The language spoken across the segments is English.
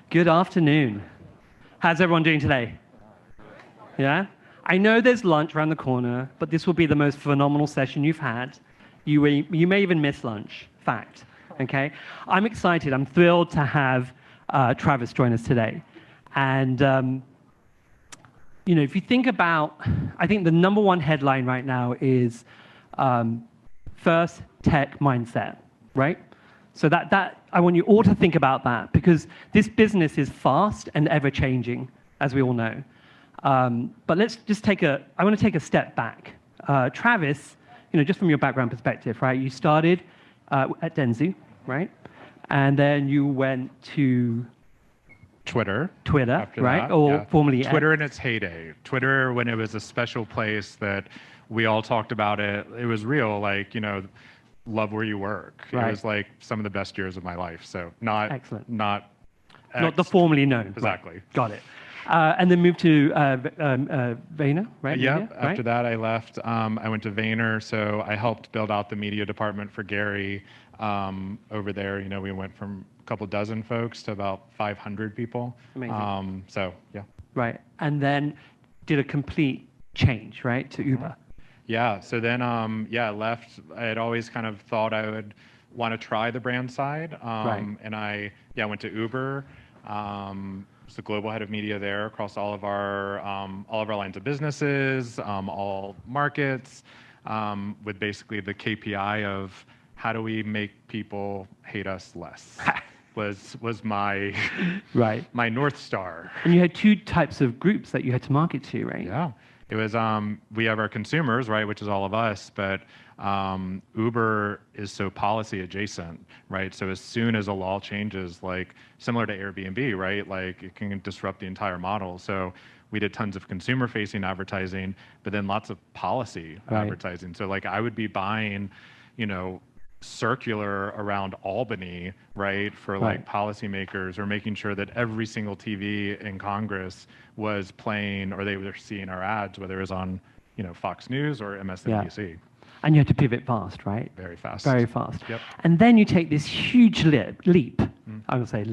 Good afternoon. How's everyone doing today? Yeah? I know there's lunch around the corner, but this will be the most phenomenal session you've had. You may even miss lunch. Fact. Okay? I'm excited. I'm thrilled to have Travis join us today. And if you think about, I think the number one headline right now is first tech mindset, right? So that I want you all to think about that, because this business is fast and ever changing, as we all know. But let's just I want to take a step back. Travis, just from your background perspective, right? You started at Dentsu, right? And then you went to Twitter, right? Or formerly Twitter X. in its heyday. Twitter when it was a special place that we all talked about it. It was real, love where you work. Right. It was like some of the best years of my life. So not Excellent. not the formerly known. Exactly. Right. Got it. And then moved to Vayner, right? Yeah. Media, After right? that, I left. I went to Vayner, so I helped build out the media department for Gary over there. We went from a couple dozen folks to about 500 people. Amazing. Yeah. Right. And then did a complete change, right, to Uber. Yeah. So then, I left. I had always kind of thought I would want to try the brand side. Right. And I went to Uber. Was the global head of media there across all of our lines of businesses, all markets, with basically the KPI of how do we make people hate us less was my Right. my North Star. And you had two types of groups that you had to market to, right? Yeah. It was, we have our consumers, right, which is all of us, but Uber is so policy adjacent, right? So as soon as a law changes, like similar to Airbnb, right, like it can disrupt the entire model. So we did tons of consumer facing advertising, but then lots of policy advertising. So like I would be buying, circular around Albany, right, for like policymakers, or making sure that every single TV in Congress was playing, or they were seeing our ads, whether it was on, Fox News or MSNBC. Yeah. And you had to pivot fast, right? Very fast. Very fast. Yep. And then you take this huge leap. I would say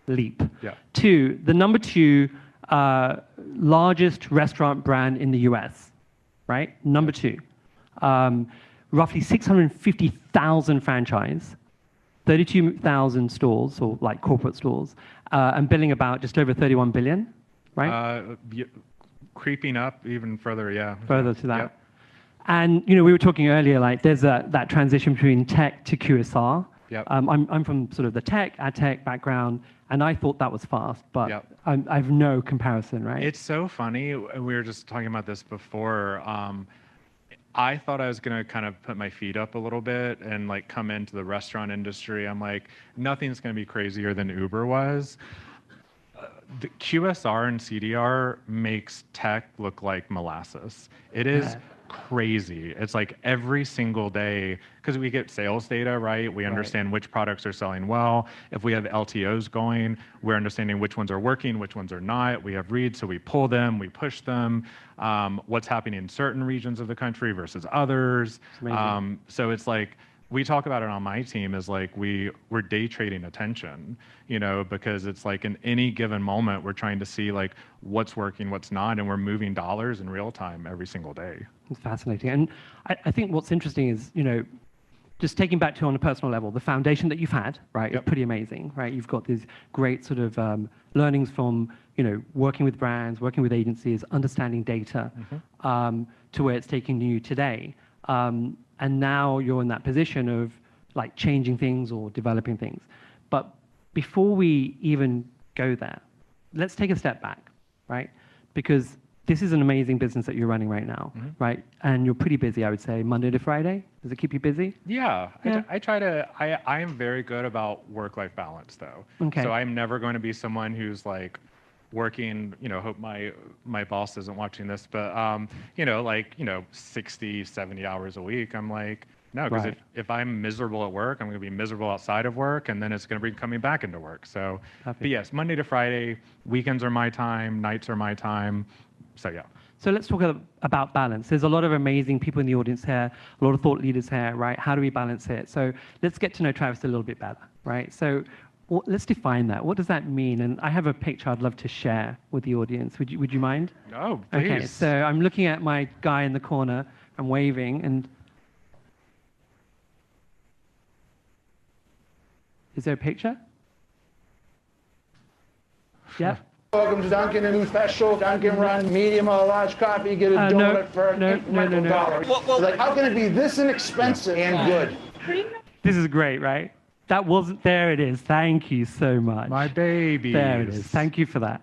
leap. Yeah. To the number 2 largest restaurant brand in the US, right? Number 2. Roughly 650,000 franchise, 32,000 stores, or like corporate stores, and billing about just over 31 billion, right? Creeping up even further, yeah. Further to that. Yep. And we were talking earlier, like there's that transition between tech to QSR. Yep. I'm from sort of the ad tech background, and I thought that was fast, but Yep. I've no comparison, right? It's so funny. We were just talking about this before. I thought I was going to kind of put my feet up a little bit and like come into the restaurant industry. I'm like, nothing's going to be crazier than Uber was. The QSR and CDR makes tech look like molasses. It is crazy. It's like every single day, because we get sales data, right? We understand which products are selling well. If we have LTOs going, we're understanding which ones are working, which ones are not. We have reads, so we pull them, we push them. What's happening in certain regions of the country versus others. So it's like, we talk about it on my team as like we're day trading attention, because it's like in any given moment, we're trying to see like what's working, what's not, and we're moving dollars in real time every single day. It's fascinating. And I think what's interesting is, just taking back to on a personal level, the foundation that you've had, right, is pretty amazing, right? You've got these great sort of learnings from, working with brands, working with agencies, understanding data, to where it's taking you today. And now you're in that position of like changing things or developing things. But before we even go there, let's take a step back, right? Because this is an amazing business that you're running right now, right? And you're pretty busy, I would say, Monday to Friday. Does it keep you busy? Yeah. I am very good about work-life balance though. Okay. So I'm never going to be someone who's like working, hope my boss isn't watching this, but 60, 70 hours a week. I'm like, no, because if I'm miserable at work, I'm going to be miserable outside of work, and then it's going to be coming back into work. So, but yes, Monday to Friday, weekends are my time, nights are my time. So yeah. So let's talk about balance. There's a lot of amazing people in the audience here, a lot of thought leaders here, right? How do we balance it? So let's get to know Travis a little bit better, right? So Well, let's define that. What does that mean? And I have a picture I'd love to share with the audience. Would you mind? Oh, please. Okay, so I'm looking at my guy in the corner. I'm waving, and is there a picture? Yeah. Welcome to Dunkin', a new special. Dunkin' Run, medium or large coffee, get a donut for an incremental dollar. Like, how can it be this inexpensive and good? This is great, right? That wasn't, there it is. Thank you so much. My baby. There it is. Thank you for that.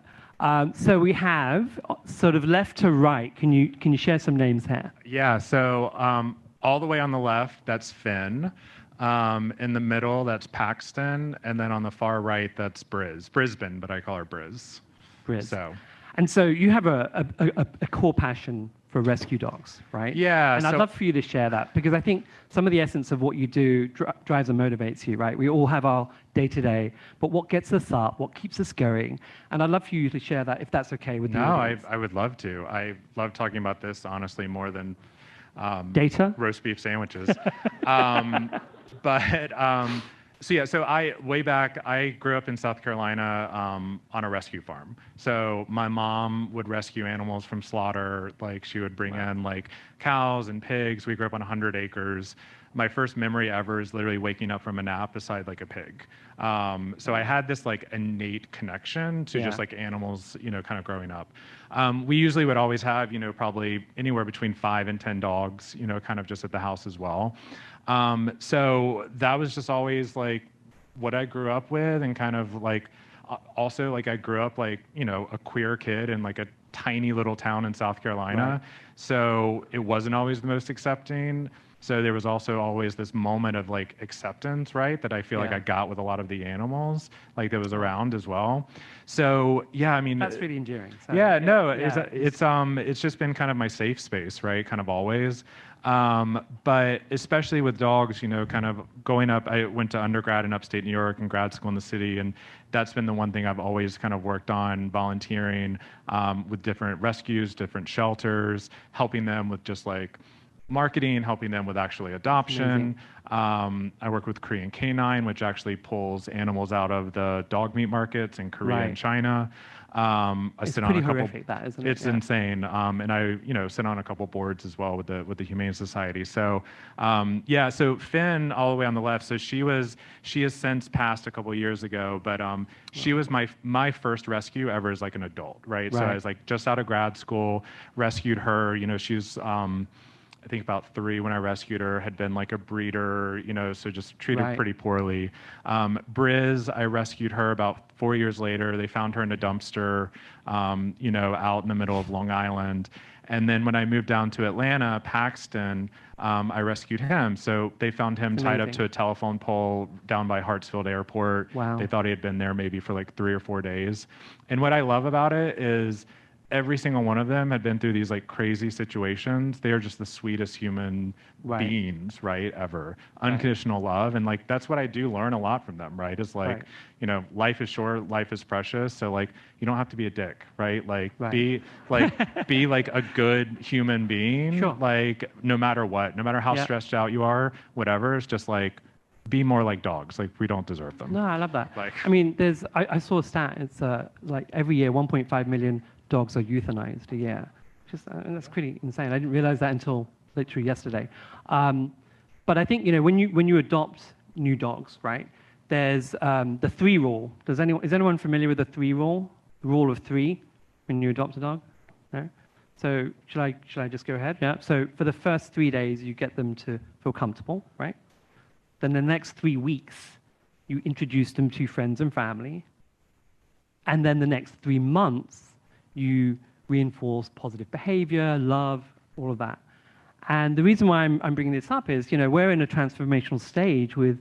So we have sort of left to right. Can you share some names here? Yeah, so all the way on the left, that's Finn. In the middle, that's Paxton. And then on the far right, that's Brisbane, but I call her Briz. And so you have a core passion for rescue dogs, right? Yeah. And I'd love for you to share that, because I think some of the essence of what you do drives and motivates you, right? We all have our day-to-day, but what gets us up, what keeps us going? And I'd love for you to share that, if that's okay with you. No, I would love to. I love talking about this, honestly, more than data? Roast beef sandwiches. So way back, I grew up in South Carolina on a rescue farm. So my mom would rescue animals from slaughter. Like, she would bring in like cows and pigs. We grew up on 100 acres. My first memory ever is literally waking up from a nap beside like a pig. So I had this like innate connection to just like animals, kind of growing up. We usually would always have, probably anywhere between 5 and 10 dogs, kind of just at the house as well. So that was just always like what I grew up with, and kind of like also like I grew up like, a queer kid in like a tiny little town in South Carolina. Right. So it wasn't always the most accepting. So there was also always this moment of like acceptance, right? That I feel like I got with a lot of the animals, like that was around as well. So yeah, I mean, that's really endearing. So, it's just been kind of my safe space, right? Kind of always. But especially with dogs, kind of going up, I went to undergrad in upstate New York and grad school in the city. And that's been the one thing I've always kind of worked on, volunteering with different rescues, different shelters, helping them with just like marketing, helping them with actually adoption. I work with Korean Canine, which actually pulls animals out of the dog meat markets in Korea and China. It's pretty horrific, that, isn't it? It's insane. And I, sit on a couple boards as well with the Humane Society. So, so Finn, all the way on the left. So she has since passed a couple years ago, but she was my first rescue ever as like an adult, right? So I was like just out of grad school, rescued her. She was I think about 3 when I rescued her, had been like a breeder, so just treated pretty poorly. Briz, I rescued her about 4 years later. They found her in a dumpster, out in the middle of Long Island. And then when I moved down to Atlanta, Paxton, I rescued him. So they found him tied up to a telephone pole down by Hartsfield Airport. Wow. They thought he had been there maybe for like 3 or 4 days. And what I love about it is every single one of them had been through these like crazy situations. They are just the sweetest human beings, right, ever. Unconditional love. And like, that's what I do learn a lot from them, right? Is like, life is short, life is precious. So like, you don't have to be a dick, right? Like be like a good human being, like no matter what, no matter how stressed out you are, whatever, it's just like, be more like dogs. Like, we don't deserve them. No, I love that. Like, I mean, I saw a stat. It's like every year, 1.5 million dogs are euthanized a year. And that's pretty insane. I didn't realize that until literally yesterday. But I think, when you adopt new dogs, right, there's the 3 rule. Is anyone familiar with the 3 rule? The rule of 3 when you adopt a dog? No? So should I just go ahead? Yeah. So for the first 3 days, you get them to feel comfortable, right? Then the next 3 weeks, you introduce them to friends and family. And then the next 3 months, you reinforce positive behavior, love, all of that. And the reason why I'm bringing this up is, we're in a transformational stage with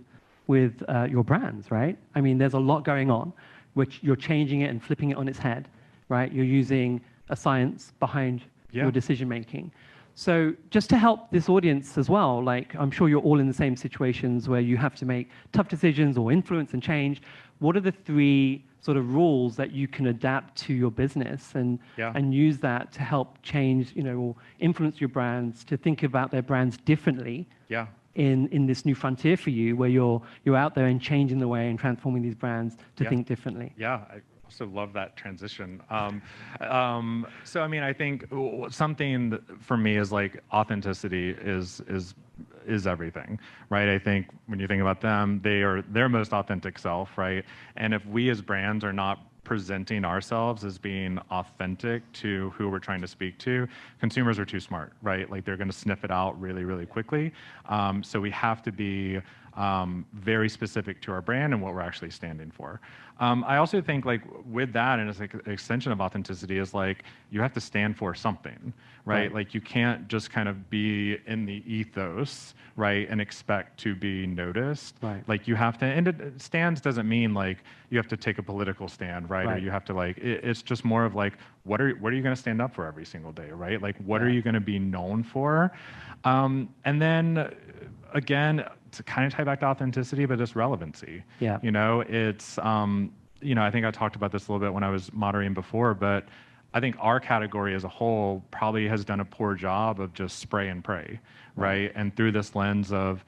your brands, right? I mean, there's a lot going on, which you're changing it and flipping it on its head, right? You're using a science behind your decision making. So just to help this audience as well, like I'm sure you're all in the same situations where you have to make tough decisions or influence and change. What are the 3 sort of rules that you can adapt to your business and use that to help change, or influence your brands to think about their brands differently in this new frontier for you, where you're out there and changing the way and transforming these brands to think differently. Yeah, I also love that transition. So I mean, I think something that for me is like authenticity is everything, right? I think when you think about them, they are their most authentic self, right? And if we as brands are not presenting ourselves as being authentic to who we're trying to speak to, consumers are too smart, right? Like they're going to sniff it out really, really quickly. So we have to be very specific to our brand and what we're actually standing for. I also think like with that, and it's like an extension of authenticity is like, you have to stand for something, right? Like you can't just kind of be in the ethos, right? And expect to be noticed. Like you have to, and stands doesn't mean like you have to take a political stand, right? Or you have to like, it's just more of like, what are you going to stand up for every single day, right? Like what are you going to be known for? And then again, to kind of tie back to authenticity, but just relevancy. You know, it's, you know, I think I talked about this a little bit when I was moderating before, but I think our category as a whole probably has done a poor job of just spray and pray, right? And through this lens of,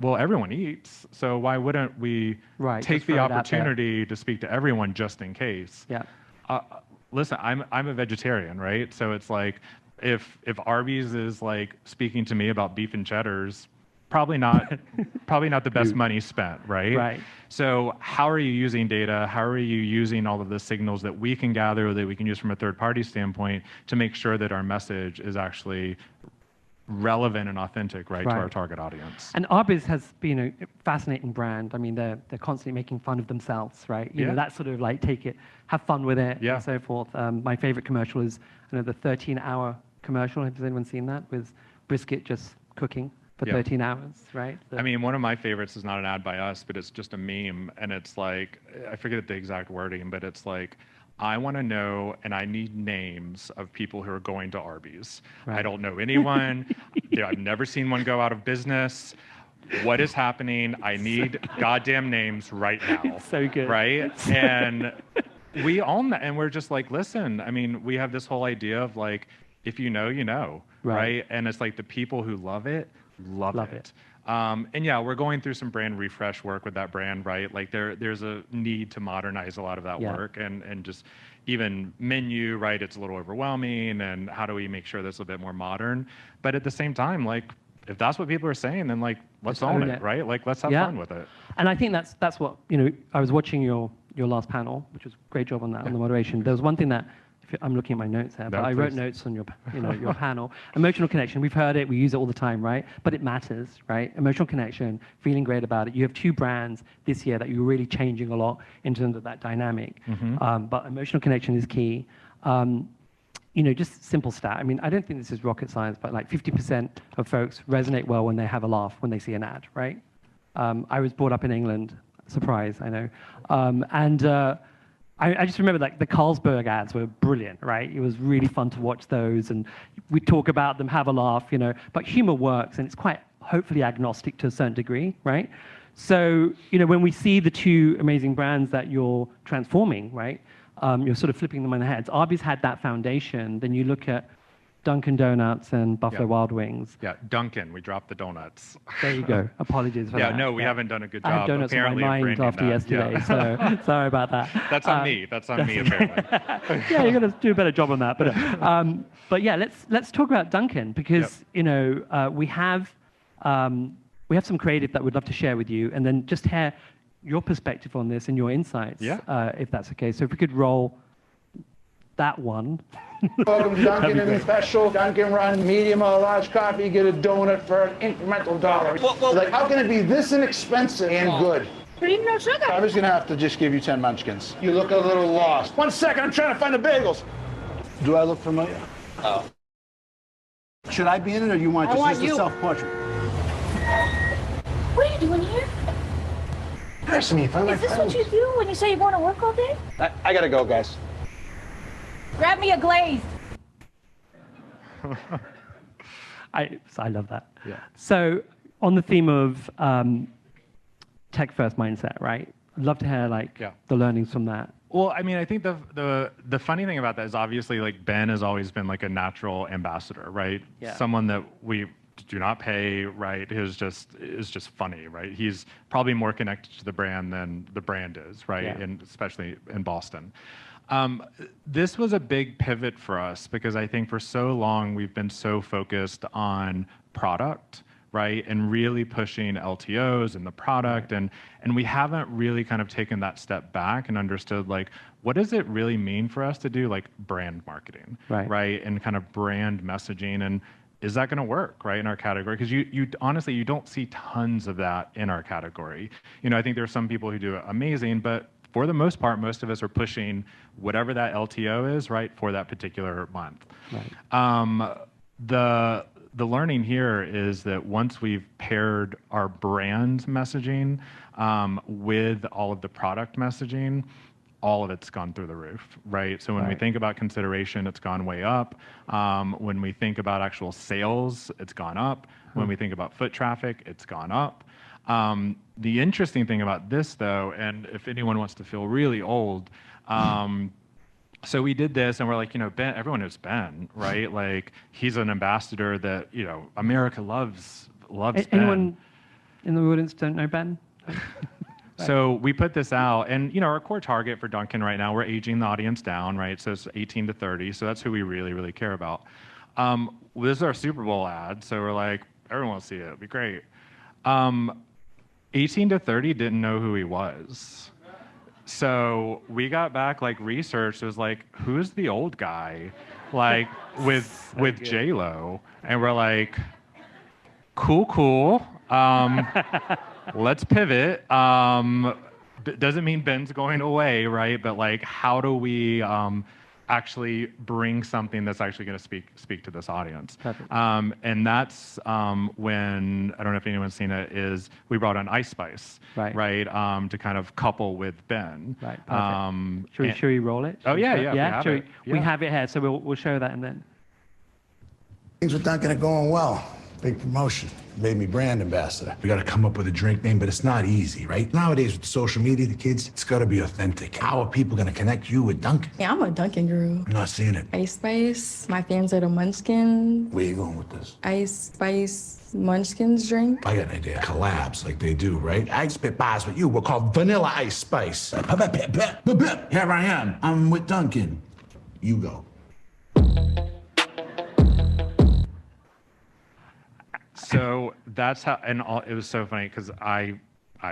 well, everyone eats, so why wouldn't we take the opportunity to speak to everyone just in case? Listen, I'm a vegetarian, right? So it's like, if Arby's is like speaking to me about beef and cheddars, probably not the best money spent, right? So how are you using data? How are you using all of the signals that we can gather or that we can use from a third party standpoint to make sure that our message is actually relevant and authentic, right, to our target audience? And Arby's has been a fascinating brand. I mean, they're constantly making fun of themselves, right? You know, that sort of like take it, have fun with it, and so forth. My favorite commercial is, you know, the 13-hour commercial. Has anyone seen that, with brisket just cooking for 13 hours, right? I mean, one of my favorites is not an ad by us, but it's just a meme, and it's like, I forget the exact wording, but it's like, I want to know, and I need names of people who are going to Arby's. I don't know anyone. I've never seen one go out of business. What is happening? I need goddamn names right now. It's so good. Right? And we own that, and we're just like, listen, I mean, we have this whole idea of like, if you know, you know, right? And it's like the people who love it, love it. And yeah, we're going through some brand refresh work with that brand, right? Like there's a need to modernize a lot of that work and just even menu, right? It's a little overwhelming, and how do we make sure that's a bit more modern? But at the same time, like if that's what people are saying, then like let's own it, right? Like let's have fun with it. And I think that's what, you know, I was watching your last panel, which was a great job on that, on the moderation. There was one thing that, I'm looking at my notes here, but I wrote notes on your, your panel. Emotional connection, we've heard it, we use it all the time, right? But it matters, right? Emotional connection, feeling great about it. You have 2 brands this year that you're really changing a lot in terms of that dynamic. But emotional connection is key. You know, just simple stat. I mean, I don't think this is rocket science, but like 50% of folks resonate well when they have a laugh when they see an ad, right? I was brought up in England, surprise, I know. I just remember like the Carlsberg ads were brilliant, right? It was really fun to watch those, and we talk about them, have a laugh, you know. But humor works, and it's quite hopefully agnostic to a certain degree, right? So, you know, when we see the 2 amazing brands that you're transforming, right? You're sort of flipping them on their heads. Arby's had that foundation. Then you look at Dunkin' Donuts and Buffalo Wild Wings. Yeah, Dunkin', we dropped the donuts. There you go. Apologies for that. Yeah, no, we haven't done a good job. I had donuts apparently on my mind after yesterday, so sorry about that. That's on me. That's on me, apparently. Yeah, you're going to do a better job on that. But yeah, let's talk about Dunkin', because you know we have some creative that we'd love to share with you, and then just hear your perspective on this and your insights, if that's okay. So if we could roll that one. Welcome to Dunkin' and special. Dunkin' run medium or large coffee, get a donut for an incremental $1. Well, like, how can it be this inexpensive and good? Cream, no sugar. I was gonna have to just give you 10 munchkins. You look a little lost. 1 second, I'm trying to find the bagels. Do I look familiar? Oh. Should I be in it, or you want just a self-portrait? What are you doing here? Ask me if I like Is this what you do when you say you're going to work all day? I gotta go, guys. Grab me a glaze. I love that. Yeah. So on the theme of tech first mindset, right? I'd love to hear like the learnings from that. Well, I mean, I think the funny thing about that is obviously like Ben has always been like a natural ambassador, right? Someone that do not pay, right? Is just funny, right? He's probably more connected to the brand than the brand is, right? Yeah. And especially in Boston. This was a big pivot for us because I think for so long we've been so focused on product, right? And really pushing LTOs and the product, and we haven't really kind of taken that step back and understood like, what does it really mean for us to do like brand marketing, right? And kind of brand messaging, and is that going to work, right, in our category? Because you honestly, you don't see tons of that in our category. You know, I think there are some people who do it amazing, but for the most part, most of us are pushing whatever that LTO is, right, for that particular month. Right. The learning here is that once we've paired our brand messaging with all of the product messaging, all of it's gone through the roof, right? So when we think about consideration, it's gone way up. When we think about actual sales, it's gone up. When we think about foot traffic, it's gone up. The interesting thing about this, though, and if anyone wants to feel really old, so we did this, and we're like, you know, Ben, everyone knows Ben, right? Like, he's an ambassador that, you know, America loves Ben. Anyone in the audience don't know Ben? So we put this out, and you know, our core target for Dunkin' right now, we're aging the audience down, right? So it's 18 to 30, so that's who we really, really care about. This is our Super Bowl ad, so we're like, everyone will see it, it'll be great. 18 to 30 didn't know who he was. So we got back like research. It was like, who's the old guy, like with J-Lo? And we're like, cool. Let's pivot. Doesn't mean Ben's going away, right? But like, how do we actually bring something that's actually going to speak to this audience? And that's when, I don't know if anyone's seen it, is we brought on Ice Spice, right? To kind of couple with Ben. Right. Should we roll it? We have it here, so we'll show that and then. Things with Dunkin' are going well. Big promotion. Made me brand ambassador. We gotta come up with a drink name, but it's not easy, right? Nowadays with social media, the kids, it's gotta be authentic. How are people gonna connect you with Dunkin'? Yeah, I'm a Dunkin' girl. I'm not seeing it. Ice Spice. My fans are the Munchkins. Where you going with this? Ice Spice Munchkins drink. I got an idea. Collabs like they do, right? I spit bars with you. We're called Vanilla Ice Spice. Here I am. I'm with Dunkin'. You go. So that's how, and it was so funny because I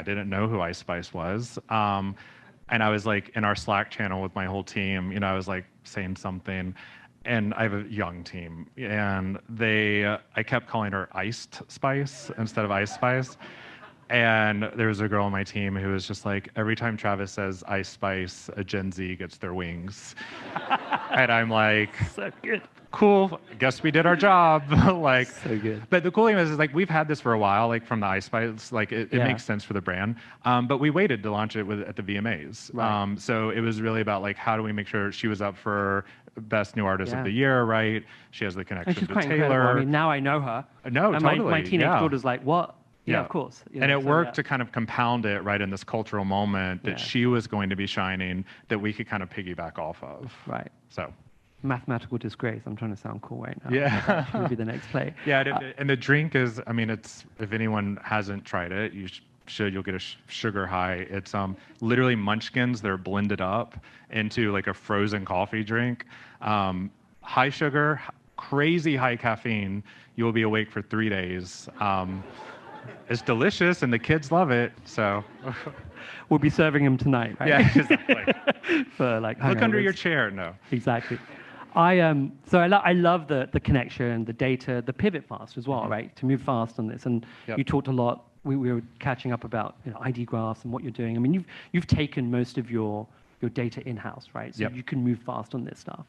didn't know who Ice Spice was. And I was like in our Slack channel with my whole team, you know, I was like saying something, and I have a young team, and I kept calling her Iced Spice instead of Ice Spice. And there was a girl on my team who was just like, every time Travis says Ice Spice, a Gen Z gets their wings. And I'm like, so good. Cool, guess we did our job. Like, so good. But the cool thing is like, we've had this for a while, like from the Ice Spice, like it makes sense for the brand. But we waited to launch it at the VMAs. Right. So it was really about like, how do we make sure she was up for Best New Artist of the Year, right? She has the connection to Taylor. Incredible. I mean, now I know her. No, and totally. My teenage daughter's like, what? Yeah, of course. You know, and it worked to kind of compound it, right, in this cultural moment that she was going to be shining, that we could kind of piggyback off of. Right. So. Mathematical disgrace. I'm trying to sound cool right now. Yeah. That would be the next play. Yeah, and the drink is, I mean, it's, if anyone hasn't tried it, you should, you'll get a sugar high. It's literally munchkins. They're blended up into like a frozen coffee drink. High sugar, crazy high caffeine. You will be awake for 3 days. It's delicious, and the kids love it. So we'll be serving them tonight, right? Yeah, exactly. For like, look under your chair. No. Exactly. So I love the connection, the data, the pivot fast as well, right? To move fast on this. And you talked a lot. We were catching up about ID graphs and what you're doing. I mean, you've taken most of your data in-house, right? So you can move fast on this stuff.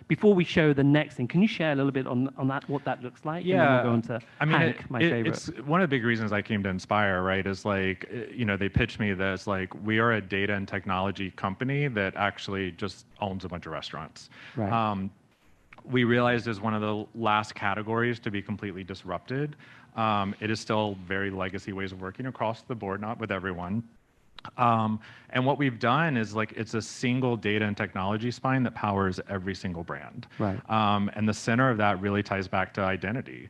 Before we show the next thing, can you share a little bit on that, what that looks like? Yeah. And then we'll go into Hank, my favorite. It's one of the big reasons I came to Inspire, right, is like, you know, they pitched me this, like, we are a data and technology company that actually just owns a bunch of restaurants. Right. We realized as one of the last categories to be completely disrupted. It is still very legacy ways of working across the board, not with everyone. And what we've done is like it's a single data and technology spine that powers every single brand. Right. And the center of that really ties back to identity.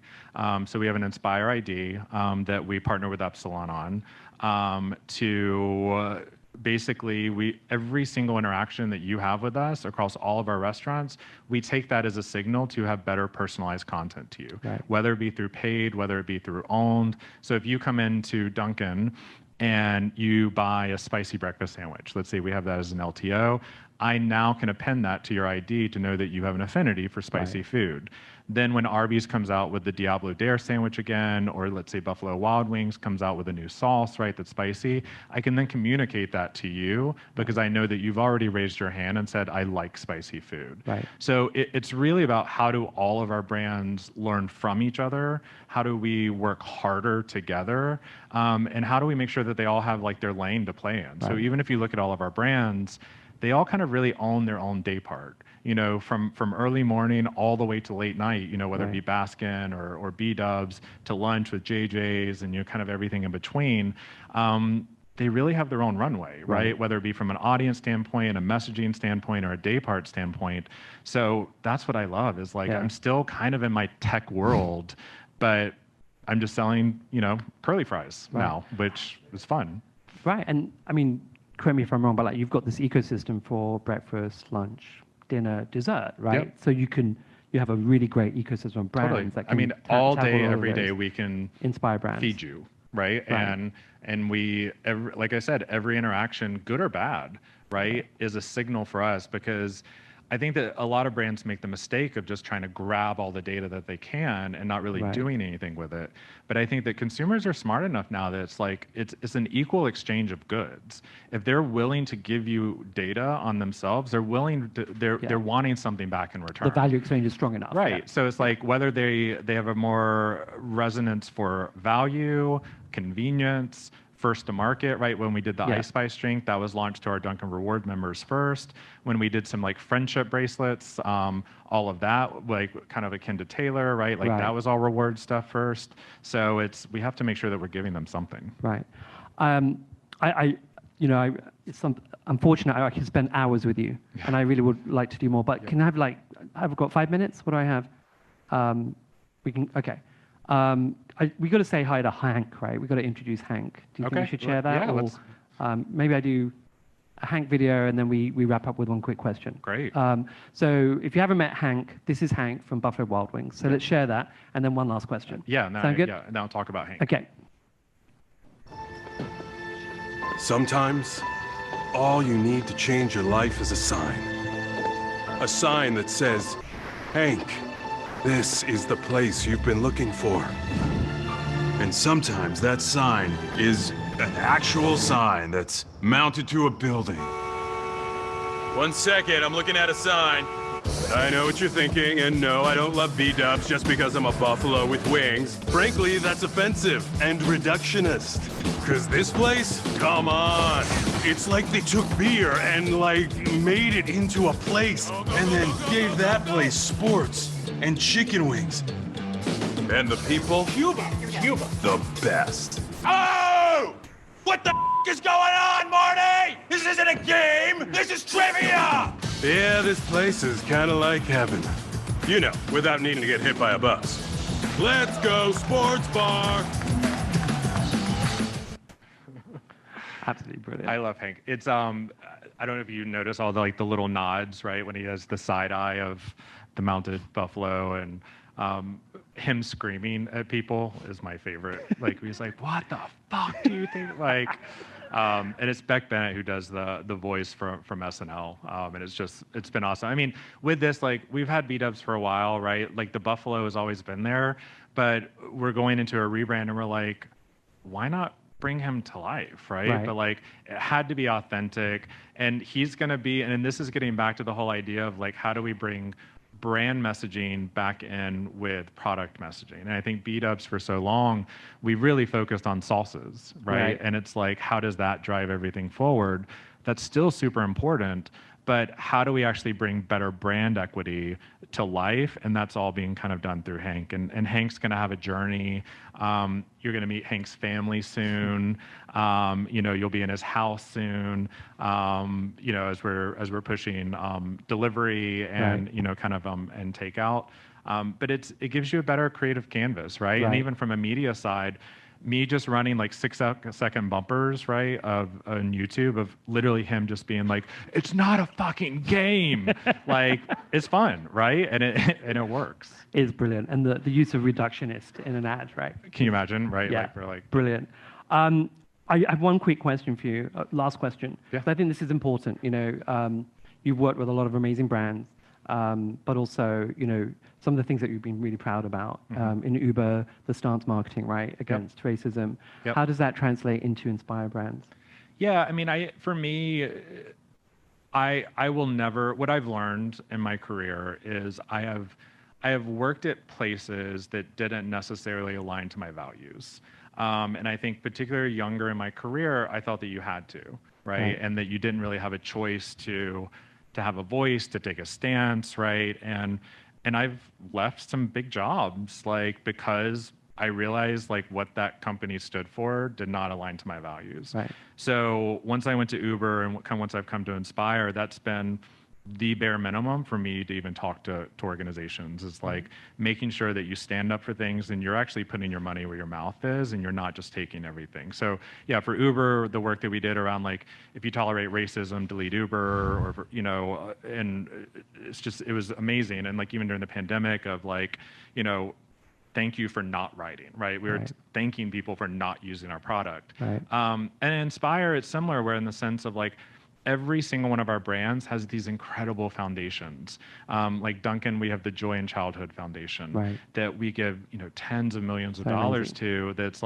So we have an Inspire ID that we partner with Epsilon on to basically every single interaction that you have with us across all of our restaurants, we take that as a signal to have better personalized content to you, Right. whether it be through paid, whether it be through owned. So if you come into Dunkin' and you buy a spicy breakfast sandwich, let's say we have that as an LTO, I now can append that to your ID to know that you have an affinity for spicy food. Then when Arby's comes out with the Diablo Dare sandwich again, or let's say Buffalo Wild Wings comes out with a new sauce, right, that's spicy, I can then communicate that to you because I know that you've already raised your hand and said, I like spicy food. Right. So it's really about how do all of our brands learn from each other? How do we work harder together? And how do we make sure that they all have like their lane to play in? So even if you look at all of our brands, they all kind of really own their own day part, you know, from early morning all the way to late night, you know, whether it be Baskin or B-Dubs to lunch with JJ's and, you know, kind of everything in between. They really have their own runway, right? Whether it be from an audience standpoint, a messaging standpoint, or a day part standpoint. So that's what I love is like, I'm still kind of in my tech world, but I'm just selling, you know, curly fries now, which is fun. Right. And I mean, correct me if I'm wrong, but like you've got this ecosystem for breakfast, lunch, dinner, dessert, right? Yep. So you have a really great ecosystem of brands that can I mean, all day, every day, we can inspire brands, feed you, right? And we, like I said, every interaction, good or bad, right, is a signal for us because I think that a lot of brands make the mistake of just trying to grab all the data that they can and not really doing anything with it. But I think that consumers are smart enough now that it's like it's an equal exchange of goods. If they're willing to give you data on themselves, they're willing to, they're wanting something back in return. The value exchange is strong enough. Right. Yeah. So it's like whether they have a more resonance for value, convenience, first to market, right? When we did the Ice Spice drink, that was launched to our Dunkin' Reward members first. When we did some like friendship bracelets, all of that, like kind of akin to Taylor, right? Like that was all reward stuff first. So we have to make sure that we're giving them something. Right. It's unfortunate I could spend hours with you, and I really would like to do more. But can I have I've got 5 minutes. What do I have? We can. Okay. We got to say hi to Hank, right? We got to introduce Hank. Do you think we should share that? Yeah, or maybe I do a Hank video and then we wrap up with one quick question. Great. So if you haven't met Hank, this is Hank from Buffalo Wild Wings. So let's share that and then one last question. Sound good? Yeah, and now I'll talk about Hank. Okay. Sometimes, all you need to change your life is a sign. A sign that says, Hank, this is the place you've been looking for. And sometimes that sign is an actual sign that's mounted to a building. 1 second, I'm looking at a sign. I know what you're thinking, and no, I don't love B-dubs just because I'm a buffalo with wings. Frankly, that's offensive and reductionist. Cause this place, come on. It's like they took beer and like made it into a place and then gave that place sports and chicken wings. And the people? Cuba. The best. Oh! What the is going on, Marty? This isn't a game. This is trivia. Yeah, this place is kind of like heaven. You know, without needing to get hit by a bus. Let's go, sports bar. Absolutely brilliant. I love Hank. It's I don't know if you notice all the little nods, right, when he has the side eye of the mounted buffalo, and him screaming at people is my favorite. Like he's like, "What the fuck do you think?" Like, and it's Beck Bennett who does the voice from SNL, and it's been awesome. I mean, with this, like we've had B-dubs for a while, right? Like the buffalo has always been there, but we're going into a rebrand, and we're like, why not bring him to life, right? But like it had to be authentic, and he's gonna be, and this is getting back to the whole idea of like how do we bring brand messaging back in with product messaging. And I think B-dubs for so long, we really focused on sauces, right? And it's like, how does that drive everything forward? That's still super important, but how do we actually bring better brand equity to life? And that's all being kind of done through Hank. And Hank's going to have a journey. You're going to meet Hank's family soon. You'll be in his house soon. As we're pushing delivery and and takeout. But it gives you a better creative canvas, right? And even from a media side, me just running like 6-second bumpers, right, on YouTube of literally him just being like, "It's not a fucking game," like it's fun, right? And it works. It's brilliant, and the use of reductionist in an ad, right? Can you imagine, right? Yeah, Like brilliant. I have one quick question for you, last question. Yeah. I think this is important. You've worked with a lot of amazing brands, but also, some of the things that you've been really proud about in Uber, the stance marketing, right, against racism. Yep. How does that translate into Inspire brands? Yeah, I mean, for me, I will never. What I've learned in my career is I have worked at places that didn't necessarily align to my values, and I think particularly younger in my career, I thought that you had to, right, and that you didn't really have a choice to have a voice, to take a stance, right, and I've left some big jobs because I realized what that company stood for did not align to my values. Right. So once I went to Uber and once I've come to Inspire, that's been the bare minimum for me to even talk to organizations. Is making sure that you stand up for things and you're actually putting your money where your mouth is and you're not just taking everything. So yeah, for Uber, the work that we did around if you tolerate racism, delete Uber, or and it was amazing. And even during the pandemic of thank you for not writing, right? We were thanking people for not using our product. Right. And Inspire, it's similar, where in the sense of every single one of our brands has these incredible foundations. Like Duncan, we have the Joy in Childhood Foundation that we give tens of millions of dollars to. That's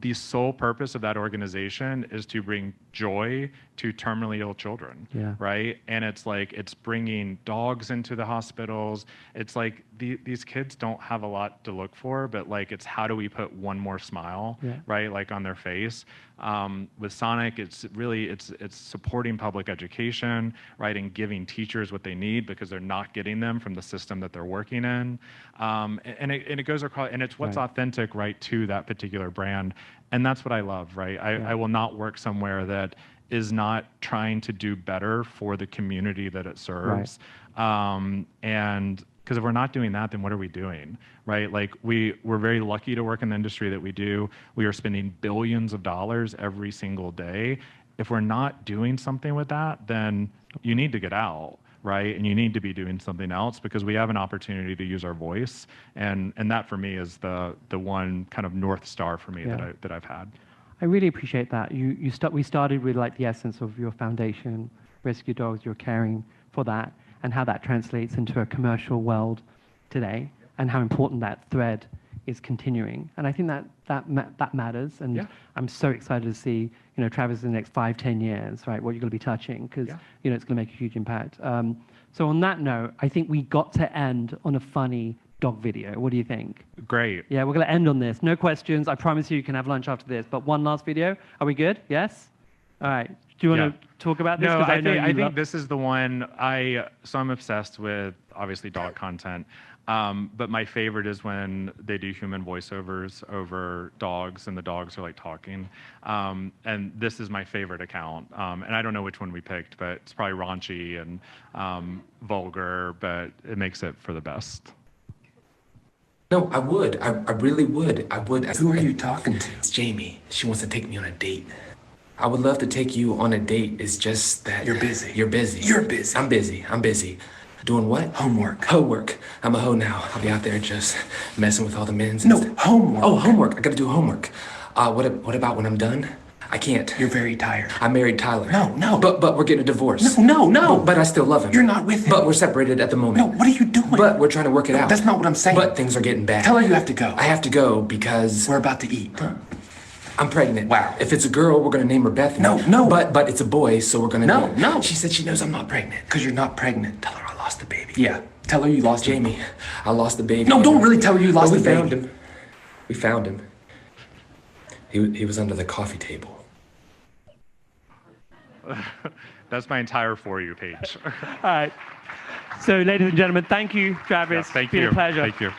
the sole purpose of that organization is to bring joy to terminally ill children, right? And it's bringing dogs into the hospitals. It's these kids don't have a lot to look for, but it's how do we put one more smile, right, on their face. With Sonic, it's supporting public education, right, and giving teachers what they need because they're not getting them from the system that they're working in. And it goes across, and it's what's authentic, right, to that particular brand. And that's what I love, right? I will not work somewhere that is not trying to do better for the community that it serves. And because if we're not doing that, then what are we doing, right? We're very lucky to work in the industry that we do. We are spending billions of dollars every single day. If we're not doing something with that, then you need to get out, right? And you need to be doing something else because we have an opportunity to use our voice. And that for me is the one kind of North Star for me that I've had. I really appreciate that. We started with the essence of your foundation, Rescue Dogs, you're caring for that, and how that translates into a commercial world today, and how important that thread is continuing. And I think that matters. And I'm so excited to see, Travis, in the next 5-10 years, right, what you're going to be touching, because it's going to make a huge impact. So on that note, I think we got to end on a funny dog video. What do you think? Great. Yeah, we're going to end on this. No questions. I promise you can have lunch after this. But one last video. Are we good? Yes? All right. Do you want to talk about this? No, I think this is the one. So I'm obsessed with, obviously, dog content. But my favorite is when they do human voiceovers over dogs and the dogs are talking. And this is my favorite account. And I don't know which one we picked, but it's probably raunchy and vulgar, but it makes it for the best. No, I would. I really would. I would. Who are you talking to? It's Jamie. She wants to take me on a date. I would love to take you on a date. It's just that... You're busy. You're busy. You're busy. I'm busy. I'm busy. Doing what? Homework. Homework. I'm a hoe now. I'll be out there just messing with all the men's. No, homework. Oh, homework. I gotta do homework. What about when I'm done? I can't. You're very tired. I married Tyler. No. But we're getting a divorce. No. But I still love him. You're not with him. But we're separated at the moment. No, what are you doing? But we're trying to work it out. That's not what I'm saying. But things are getting bad. Tell her you have to go. I have to go because... We're about to eat. I'm pregnant. Wow. If it's a girl, we're gonna name her Bethany. No. But it's a boy, so we're gonna... No. She said she knows I'm not pregnant. Because you're not pregnant. Tell her I lost the baby. Yeah. Tell her you lost Jamie. I lost the baby. No, don't really tell her you lost the baby. We found him. He was under the coffee table. That's my entire For You page. All right. So, ladies and gentlemen, thank you, Travis. Yeah, thank it's been you. a pleasure. Thank you.